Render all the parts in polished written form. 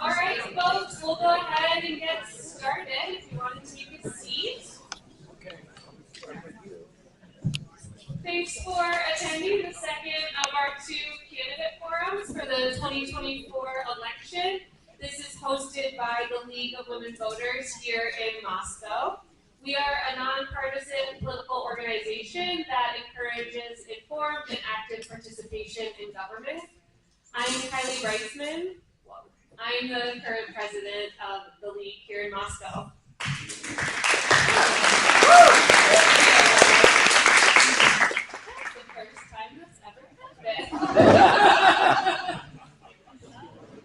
All right, folks, we'll go ahead and get started. If you want to take a seat. Thanks for attending the second of our two candidate forums for the 2024 election. This is hosted by the League of Women Voters here in Moscow. We are a nonpartisan political organization that encourages informed and active participation in government. I'm Kylie Reitzman. I'm the current president of the League here in Moscow.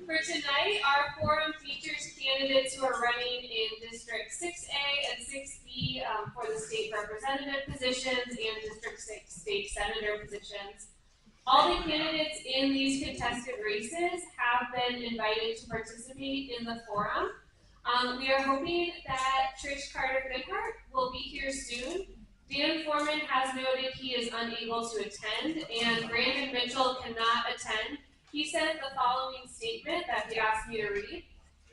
For tonight, our forum features candidates who are running in District 6A and 6B for the state representative positions and District 6 state senator positions. All the candidates in these contested races have been invited to participate in the forum. We are hoping that Trish Carter-Goodhart will be here soon. Dan Foreman has noted he is unable to attend, and Brandon Mitchell cannot attend. He sent the following statement that he asked me to read.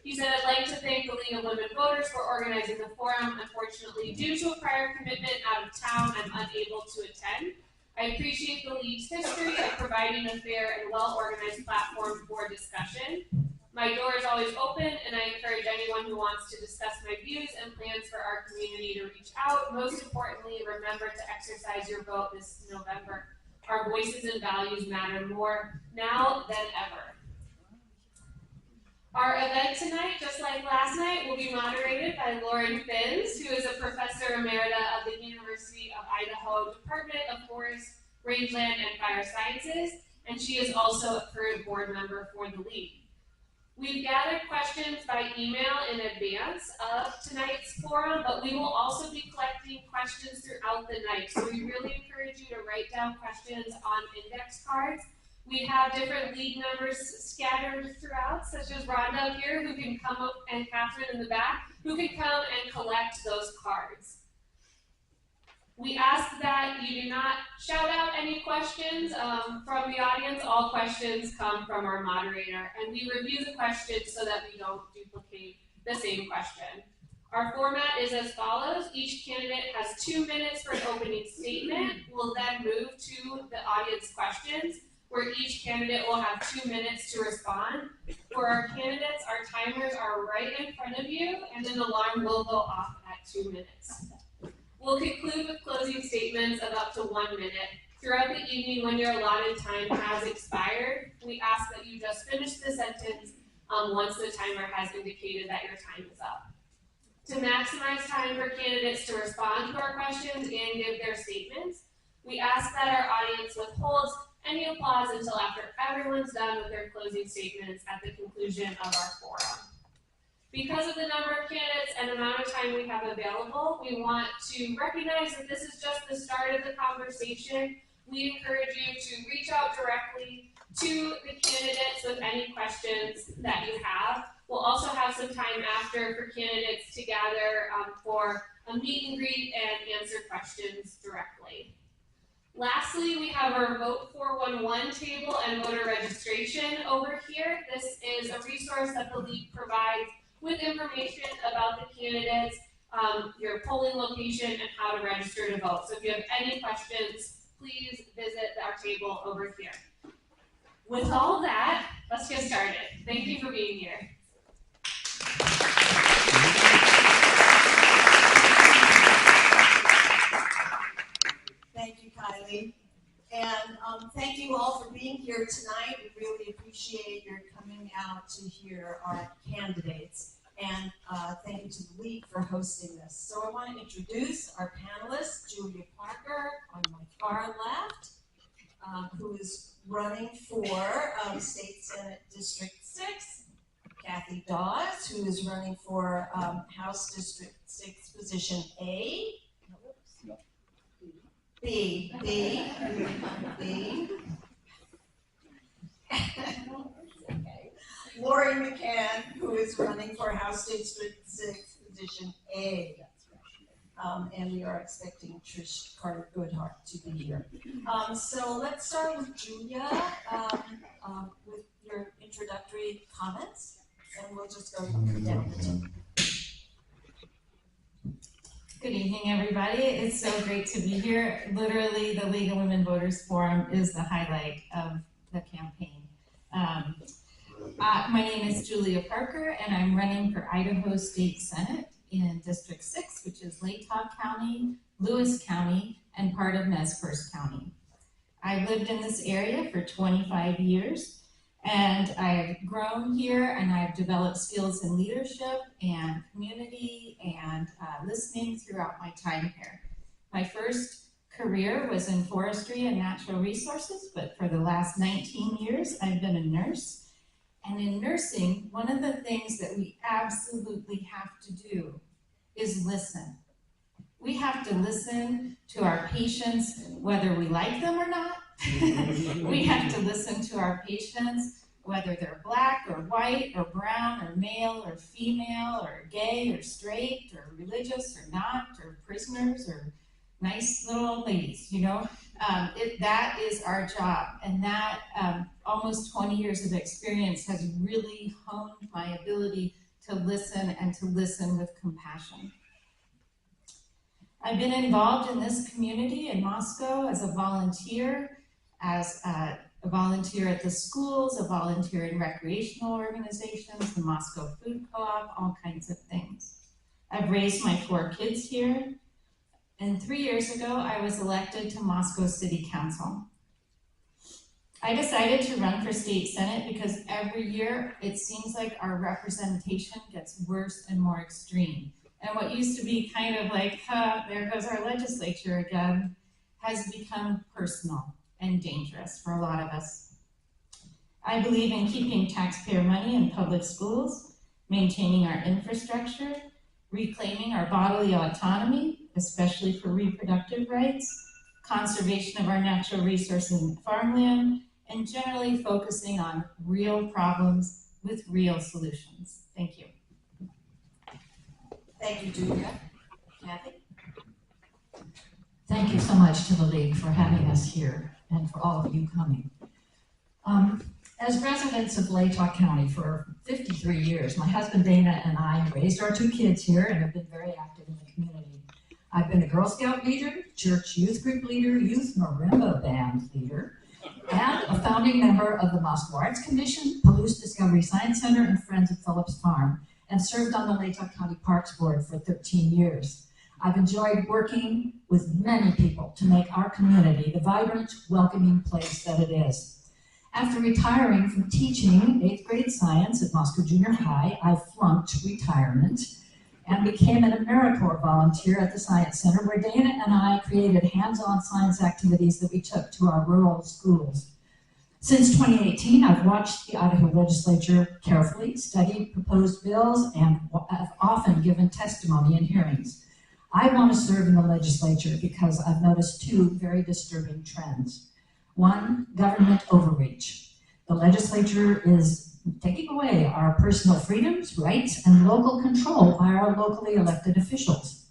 He said, "I'd like to thank the League of Women Voters for organizing the forum. Unfortunately, due to a prior commitment out of town, I'm unable to attend. I appreciate the League's history of providing a fair and well-organized platform for discussion. My door is always open, and I encourage anyone who wants to discuss my views and plans for our community to reach out. Most importantly, remember to exercise your vote this November. Our voices and values matter more now than ever." Our event tonight, just like last night, will be moderated by Lauren Finns, who is a professor emerita of the University of Idaho Department of Forest, Rangeland, and Fire Sciences, and she is also a current board member for the League. We've gathered questions by email in advance of tonight's forum, but we will also be collecting questions throughout the night. So we really encourage you to write down questions on index cards. We have different League members scattered throughout, such as Rhonda up here, who can come up, and Catherine in the back, who can come and collect those cards. We ask that you do not shout out any questions from the audience. All questions come from our moderator, and we review the questions so that we don't duplicate the same question. Our format is as follows. Each candidate has 2 minutes for an opening statement. We'll then move to the audience questions, where each candidate will have 2 minutes to respond. For our candidates, our timers are right in front of you, and an alarm will go off at 2 minutes. We'll conclude with closing statements of up to 1 minute. Throughout the evening, when your allotted time has expired, we ask that you just finish the sentence once the timer has indicated that your time is up. To maximize time for candidates to respond to our questions and give their statements, we ask that our audience withholds any applause until after everyone's done with their closing statements at the conclusion of our forum. Because of the number of candidates and amount of time we have available, we want to recognize that this is just the start of the conversation. We encourage you to reach out directly to the candidates with any questions that you have. We'll also have some time after for candidates to gather for a meet and greet and answer questions directly. Lastly, we have our Vote 411 table and voter registration over here. This is a resource that the League provides with information about the candidates, your polling location, and how to register to vote. So if you have any questions, please visit our table over here. With all that, let's get started. Thank you for being here. Thank you, Kylie. And thank you all for being here tonight. We really appreciate your coming out to hear our candidates. And thank you to the League for hosting this. So I want to introduce our panelists, Julia Parker on my far left, who is running for State Senate District 6, Kathy Dawes, who is running for House District 6 Position A, B. Okay. Lori McCann, who is running for House District 6, Position A. And we are expecting Trish Carter Goodhart to be here. So let's start with Julia with your introductory comments, and we'll just go down the table. Good evening, everybody. It's so great to be here. Literally, the League of Women Voters Forum is the highlight of the campaign. My name is Julia Parker, and I'm running for Idaho State Senate in District 6, which is Latah County, Lewis County, and part of Nez Perce County. I've lived in this area for 25 years, and I've grown here, and I've developed skills in leadership and community and listening throughout my time here. My first career was in forestry and natural resources, but for the last 19 years, I've been a nurse. And in nursing, one of the things that we absolutely have to do is listen. We have to listen to our patients, whether we like them or not. We have to listen to our patients, whether they're black or white or brown or male or female or gay or straight or religious or not, or prisoners or nice little old ladies, you know. That is our job, and that almost 20 years of experience has really honed my ability to listen and to listen with compassion. I've been involved in this community in Moscow as a volunteer at the schools, a volunteer in recreational organizations, the Moscow Food Co-op, all kinds of things. I've raised my 4 kids here. And 3 years ago, I was elected to Moscow City Council. I decided to run for state senate because every year it seems like our representation gets worse and more extreme. And what used to be kind of like, there goes our legislature again, has become personal and dangerous for a lot of us. I believe in keeping taxpayer money in public schools, maintaining our infrastructure, reclaiming our bodily autonomy, especially for reproductive rights, conservation of our natural resources and farmland, and generally focusing on real problems with real solutions. Thank you. Thank you, Julia. Kathy? Thank you so much to the League for having us here and for all of you coming. As residents of Latah County for 53 years, my husband Dana and I raised our 2 kids here and have been very active in the community. I've been a Girl Scout leader, church youth group leader, youth marimba band leader, and a founding member of the Moscow Arts Commission, Palouse Discovery Science Center, and Friends of Phillips Farm, and served on the Latah County Parks Board for 13 years. I've enjoyed working with many people to make our community the vibrant, welcoming place that it is. After retiring from teaching 8th grade science at Moscow Junior High, I flunked retirement and became an AmeriCorps volunteer at the Science Center, where Dana and I created hands-on science activities that we took to our rural schools. Since 2018, I've watched the Idaho legislature carefully, studied proposed bills, and have often given testimony in hearings. I want to serve in the legislature because I've noticed 2 very disturbing trends. 1, government overreach. The legislature is taking away our personal freedoms, rights, and local control by our locally elected officials.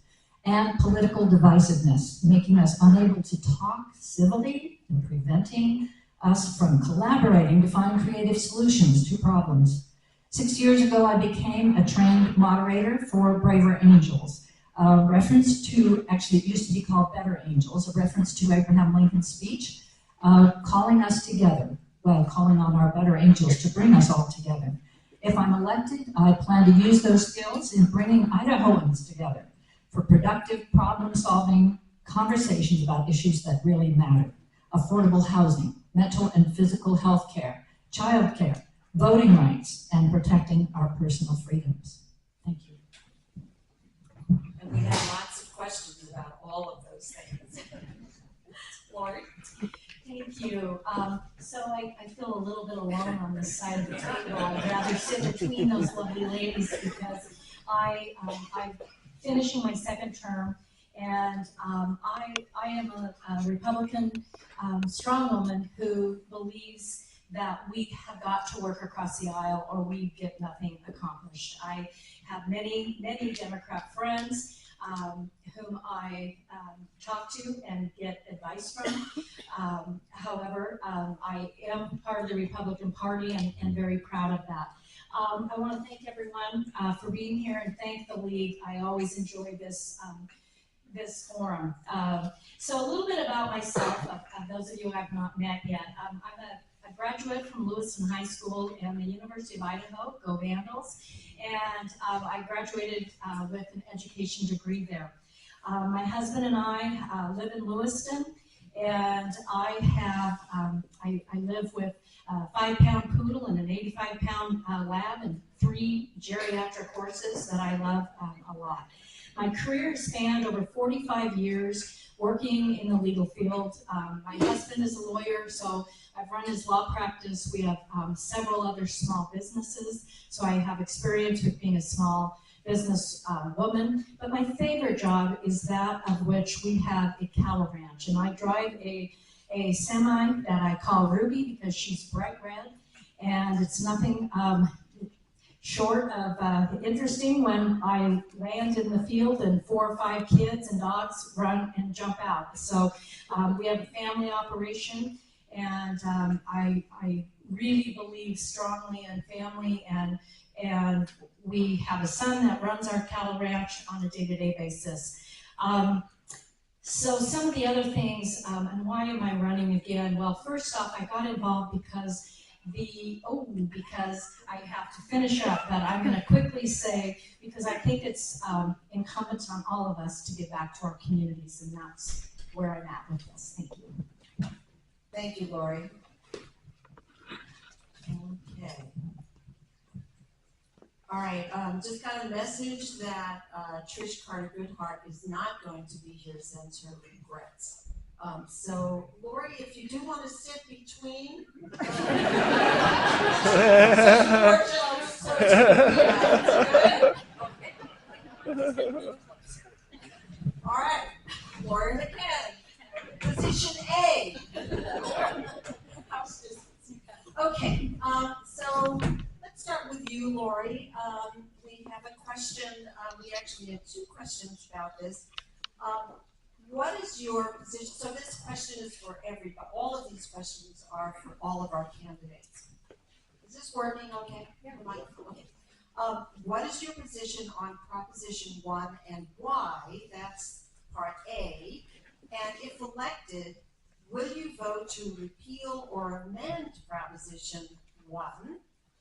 And political divisiveness, making us unable to talk civilly and preventing us from collaborating to find creative solutions to problems. 6 years ago, I became a trained moderator for Braver Angels, a reference to, actually it used to be called Better Angels, a reference to Abraham Lincoln's speech, calling us together, calling on our better angels to bring us all together. If I'm elected, I plan to use those skills in bringing Idahoans together for productive problem-solving conversations about issues that really matter. Affordable housing, mental and physical health care, child care, voting rights, and protecting our personal freedoms. Thank you. And we have lots of questions about all of those things. Lori? Thank you. So I feel a little bit alone on this side of the table. I'd rather sit between those lovely ladies because I'm finishing my 2nd term, And I am a Republican strongwoman who believes that we have got to work across the aisle or we get nothing accomplished. I have many Democrat friends whom I talk to and get advice from. However, I am part of the Republican Party and very proud of that. I want to thank everyone for being here and thank the League. I always enjoy this this forum. So a little bit about myself, those of you I've not met yet. I'm a graduate from Lewiston High School and the University of Idaho, go Vandals, and I graduated with an education degree there. My husband and I live in Lewiston, and I have, I live with a 5-pound poodle and an 85-pound lab and 3 geriatric horses that I love a lot. My career spanned over 45 years working in the legal field. My husband is a lawyer, so I've run his law practice. We have several other small businesses, so I have experience with being a small business woman. But my favorite job is that of which we have a cattle ranch, and I drive a semi that I call Ruby because she's bright red, and it's nothing short of interesting when I land in the field and 4 or 5 kids and dogs run and jump out. So we have a family operation, and I really believe strongly in family, and we have a son that runs our cattle ranch on a day-to-day basis. So some of the other things, and why am I running again? Well, first off, I got involved because I have to finish up, but I'm going to quickly say, because I think it's incumbent on all of us to give back to our communities, and that's where I'm at with this. Thank you. Thank you, Lori. Okay. All right, just got a message that Trish Carter-Goodhart is not going to be here, sends her regrets. So, Lori, if you do want to sit between, all right, Lori McCann, position A. Okay, so let's start with you, Lori. We have a question. We actually have 2 questions about this. What is your position? So this question is for everybody. All of these questions are for all of our candidates. Is this working okay? Yeah. Okay. What is your position on Proposition 1 and why? That's part A. And if elected, will you vote to repeal or amend Proposition 1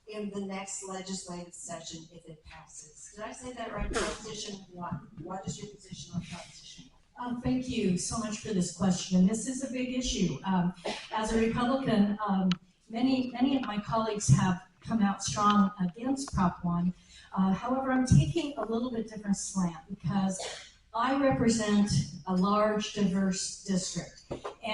in the next legislative session if it passes? Did I say that right? Proposition 1. What is your position on Proposition 1? Thank you so much for this question. This is a big issue. As a Republican, many of my colleagues have come out strong against Prop 1. However, I'm taking a little bit different slant because I represent a large, diverse district.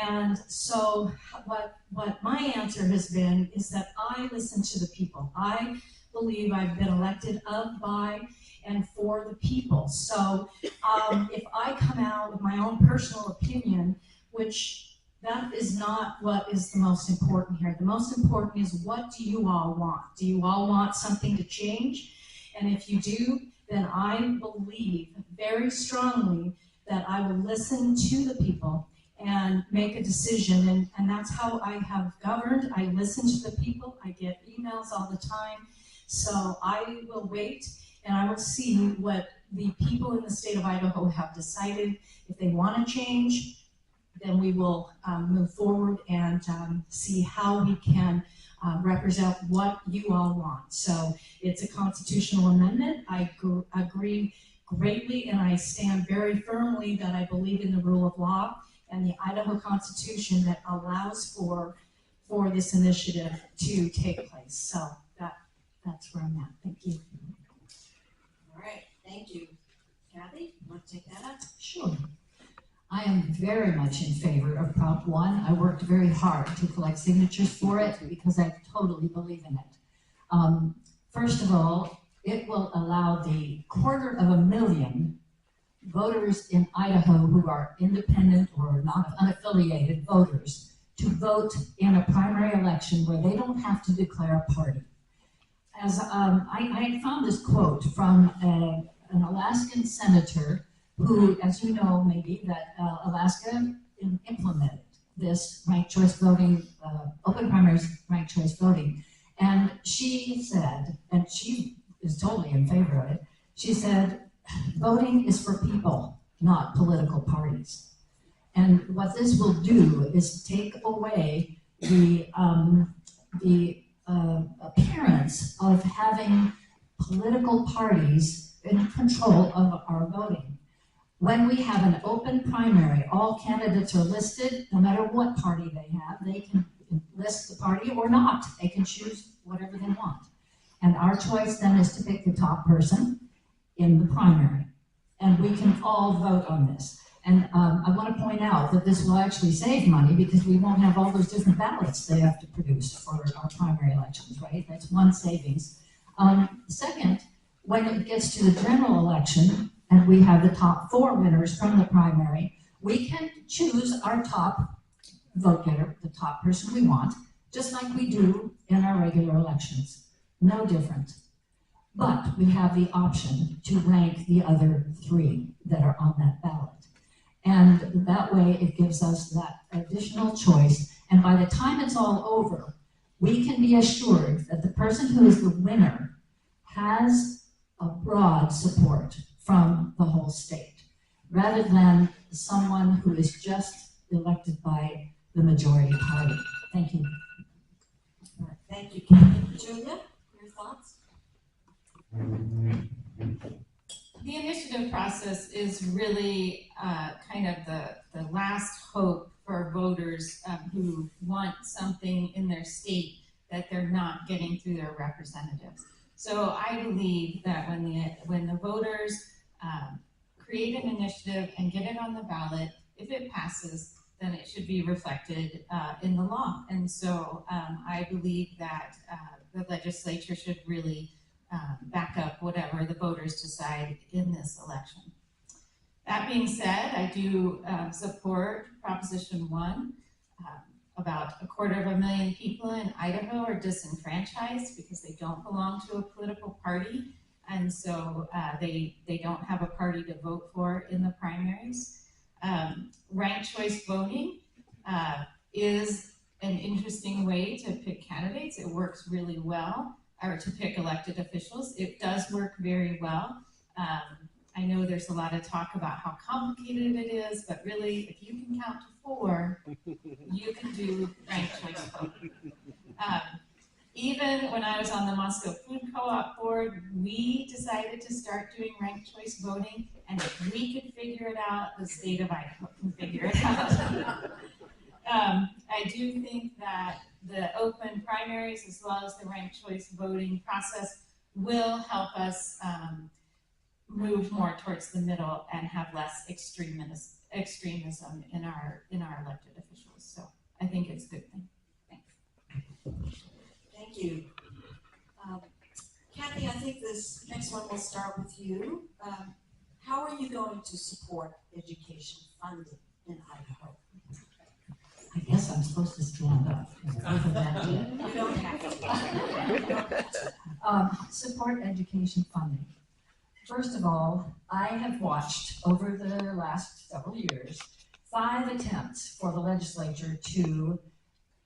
And so what my answer has been is that I listen to the people. I believe I've been elected of, by, and for the people. So if I come out with my own personal opinion, which that is not what is the most important here. The most important is, what do you all want? Do you all want something to change? And if you do, then I believe very strongly that I will listen to the people and make a decision. And that's how I have governed. I listen to the people. I get emails all the time. So I will wait and I will see what the people in the state of Idaho have decided. If they want to change, then we will move forward and see how we can represent what you all want. So it's a constitutional amendment. I agree greatly, and I stand very firmly that I believe in the rule of law and the Idaho Constitution that allows for this initiative to take place. So that's where I'm at. Thank you. All right, thank you. Kathy, you want to take that up? Sure. I am very much in favor of Prop 1. I worked very hard to collect signatures for it because I totally believe in it. First of all, it will allow the 250,000 voters in Idaho who are independent or not unaffiliated voters to vote in a primary election where they don't have to declare a party. As I found this quote from an Alaskan senator who, as you know, maybe, that Alaska implemented this ranked choice voting, open primaries ranked choice voting. And she said, and she is totally in favor of it, she said, voting is for people, not political parties. And what this will do is take away the appearance of having political parties in control of our voting. When we have an open primary, all candidates are listed, no matter what party they have. They can list the party or not. They can choose whatever they want. And our choice then is to pick the top person in the primary. And we can all vote on this. And I want to point out that this will actually save money because we won't have all those different ballots they have to produce for our primary elections, right? That's one savings. Second, when it gets to the general election and we have the top 4 winners from the primary, we can choose our top vote getter, the top person we want, just like we do in our regular elections. No different. But we have the option to rank the other 3 that are on that ballot. And that way it gives us that additional choice. And by the time it's all over, we can be assured that the person who is the winner has a broad support from the whole state, rather than someone who is just elected by the majority party. Thank you. Thank you, Kathy. Julia, your thoughts? The initiative process is really kind of the last hope for voters who want something in their state that they're not getting through their representatives. So I believe that when the voters create an initiative and get it on the ballot, if it passes, then it should be reflected in the law. And so I believe that the legislature should really back up whatever the voters decide in this election. That being said, I do support Proposition 1. About 250,000 people in Idaho are disenfranchised because they don't belong to a political party, and so they don't have a party to vote for in the primaries. Ranked choice voting is an interesting way to pick candidates. It works really well, or to pick elected officials. It does work very well. I know there's a lot of talk about how complicated it is, but really, if you can count to 4, you can do ranked choice voting. Even when I was on the Moscow Food Co-op board, we decided to start doing ranked choice voting, and if we could figure it out, the state of Idaho can figure it out. I do think that the open primaries, as well as the ranked choice voting process, will help us move more towards the middle and have less extremism in our elected officials. So I think it's a good thing. Thanks. Thank you. Kathy, I think this next one will start with you. How are you going to support education funding in Idaho? I guess I'm supposed to stand up. You don't have to. Support education funding. First of all, I have watched over the last several years 5 attempts for the legislature to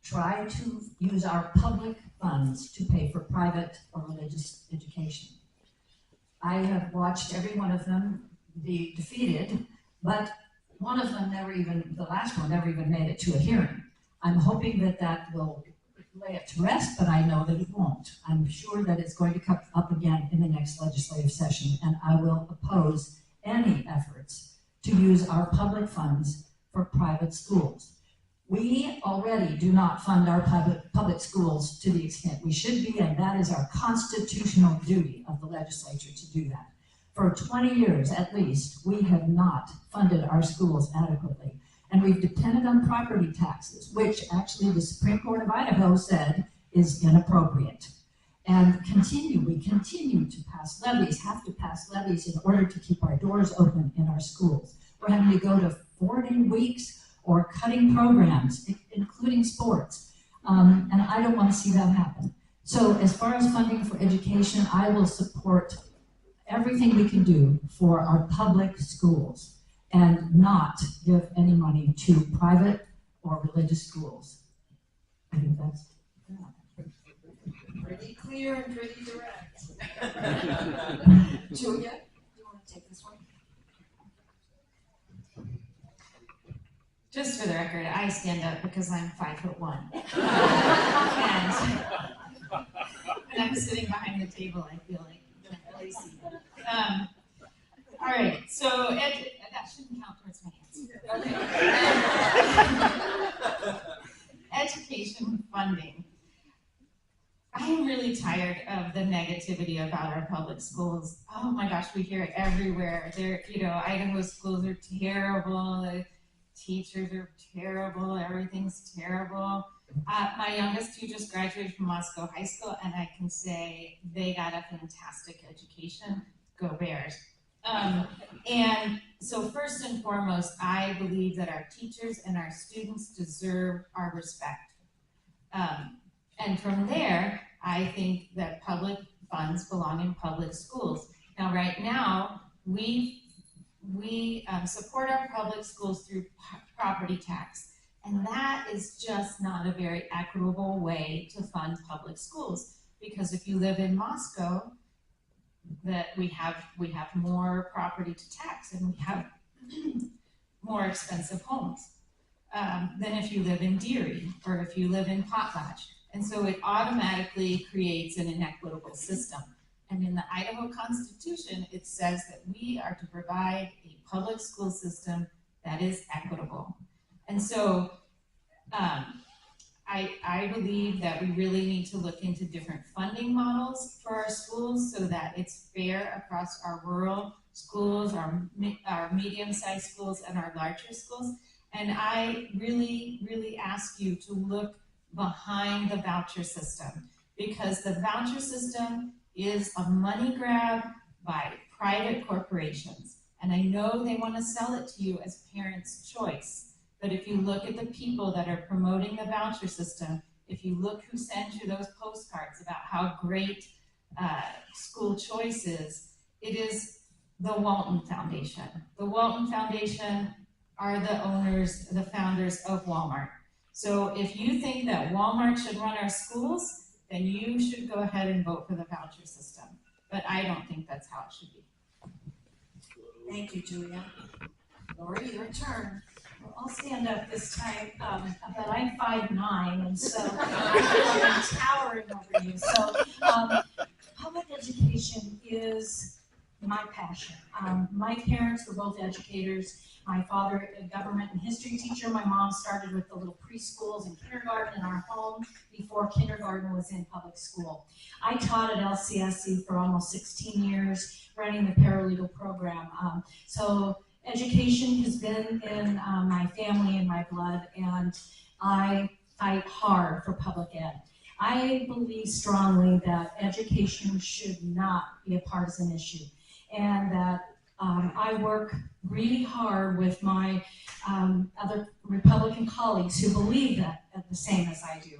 try to use our public funds to pay for private or religious education. I have watched every one of them be defeated, but one of them the last one never even made it to a hearing. I'm hoping that will lay it to rest, but I know that it won't. I'm sure that it's going to come up again in the next legislative session, and I will oppose any efforts to use our public funds for private schools. We already do not fund our public schools to the extent we should be, and that is our constitutional duty of the legislature to do that. For 20 years at least, we have not funded our schools adequately. And we've depended on property taxes, which actually the Supreme Court of Idaho said is inappropriate. And we continue to pass pass levies, have to pass levies in order to keep our doors open in our schools. We're having to go to 4-day weeks or cutting programs, including sports. And I don't want to see that happen. So as far as funding for education, I will support everything we can do for our public schools and not give any money to private or religious schools. I think that's Pretty clear and pretty direct. Julia, you want to take this one? Just for the record, I stand up because I'm 5'1". and I'm sitting behind the table, I feel like you can't really see. All right, so that shouldn't count towards my answer. Okay. Education funding. I'm really tired of the negativity about our public schools. Oh my gosh, we hear it everywhere. Idaho schools are terrible. The teachers are terrible. Everything's terrible. My youngest two just graduated from Moscow High School, and I can say they got a fantastic education. Go Bears. And so first and foremost, I believe that our teachers and our students deserve our respect. And from there, I think that public funds belong in public schools. Now, right now, we support our public schools through property tax, and that is just not a very equitable way to fund public schools. Because if you live in Moscow, that we have more property to tax, and we have more expensive homes than if you live in Deary or if you live in Potlatch. And so it automatically creates an inequitable system. And in the Idaho Constitution, it says that we are to provide a public school system that is equitable. And so I believe that we really need to look into different funding models for our schools so that it's fair across our rural schools, our medium-sized schools, and our larger schools. And I really, really ask you to look behind the voucher system, because the voucher system is a money grab by private corporations. And I know they want to sell it to you as parents' choice. But if you look at the people that are promoting the voucher system, if you look who sends you those postcards about how great school choice is, it is the Walton Foundation. The Walton Foundation are the owners, the founders of Walmart. So if you think that Walmart should run our schools, then you should go ahead and vote for the voucher system. But I don't think that's how it should be. Thank you, Julia. Lori, your turn. Well, I'll stand up this time, but I'm 5'9", and so I'm towering over you. So public education is my passion. My parents were both educators. My father, a government and history teacher. My mom started with the little preschools and kindergarten in our home before kindergarten was in public school. I taught at LCSC for almost 16 years, running the paralegal program. So education has been in my family and my blood, and I fight hard for public ed. I believe strongly that education should not be a partisan issue, and that I work really hard with my other Republican colleagues who believe that the same as I do.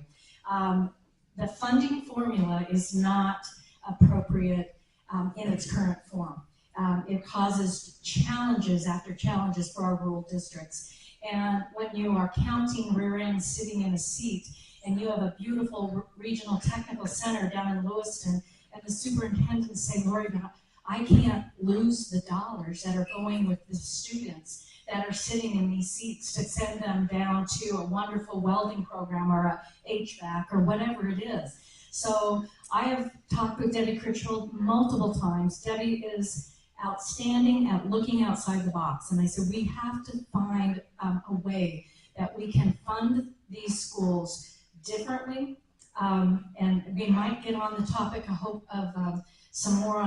The funding formula is not appropriate in its current form. It causes challenges after challenges for our rural districts. And when you are counting rear ends sitting in a seat, and you have a beautiful regional technical center down in Lewiston, and the superintendent say, Lori, I can't lose the dollars that are going with the students that are sitting in these seats to send them down to a wonderful welding program or a HVAC or whatever it is. So I have talked with Debbie Critchfield multiple times. Debbie is outstanding at looking outside the box. And I said, we have to find a way that we can fund these schools differently. And we might get on the topic, I hope, of some more